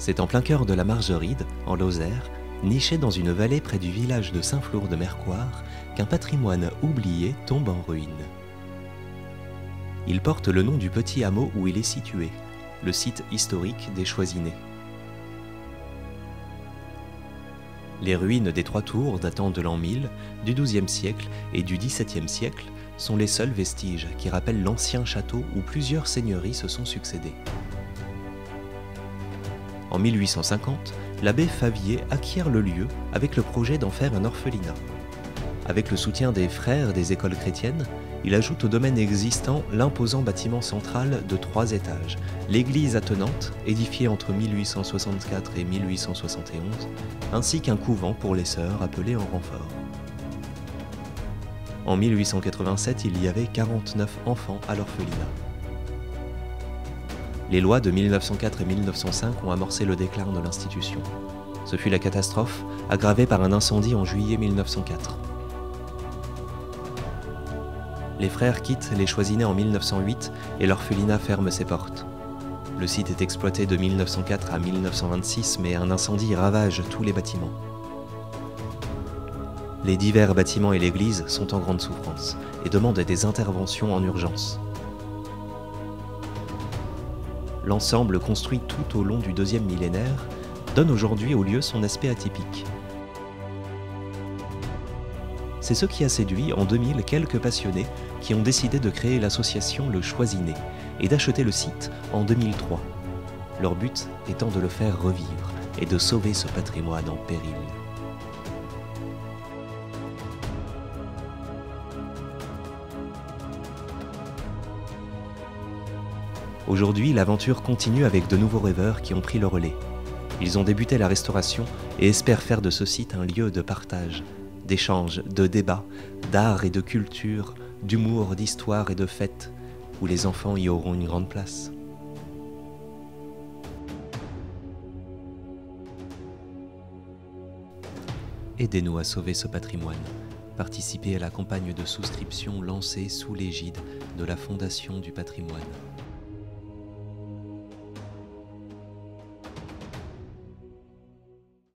C'est en plein cœur de la Margeride, en Lozère, niché dans une vallée près du village de Saint-Flour-de-Mercoire, qu'un patrimoine oublié tombe en ruine. Il porte le nom du petit hameau où il est situé, le site historique des Choisinets. Les ruines des trois tours datant de l'an 1000, du XIIe siècle et du XVIIe siècle sont les seuls vestiges qui rappellent l'ancien château où plusieurs seigneuries se sont succédées. En 1850, l'abbé Favier acquiert le lieu avec le projet d'en faire un orphelinat. Avec le soutien des frères des écoles chrétiennes, il ajoute au domaine existant l'imposant bâtiment central de 3 étages, l'église attenante, édifiée entre 1864 et 1871, ainsi qu'un couvent pour les sœurs appelées en renfort. En 1887, il y avait 49 enfants à l'orphelinat. Les lois de 1904 et 1905 ont amorcé le déclin de l'institution. Ce fut la catastrophe, aggravée par un incendie en juillet 1904. Les frères quittent les Choisinets en 1908 et l'orphelinat ferme ses portes. Le site est exploité de 1904 à 1926, mais un incendie ravage tous les bâtiments. Les divers bâtiments et l'église sont en grande souffrance et demandent des interventions en urgence. L'ensemble, construit tout au long du 2e millénaire, donne aujourd'hui au lieu son aspect atypique. C'est ce qui a séduit en 2000 quelques passionnés qui ont décidé de créer l'association Le Choisinet et d'acheter le site en 2003. Leur but étant de le faire revivre et de sauver ce patrimoine en péril. Aujourd'hui, l'aventure continue avec de nouveaux rêveurs qui ont pris le relais. Ils ont débuté la restauration et espèrent faire de ce site un lieu de partage, d'échange, de débat, d'art et de culture, d'humour, d'histoire et de fête, où les enfants y auront une grande place. Aidez-nous à sauver ce patrimoine. Participez à la campagne de souscription lancée sous l'égide de la Fondation du patrimoine.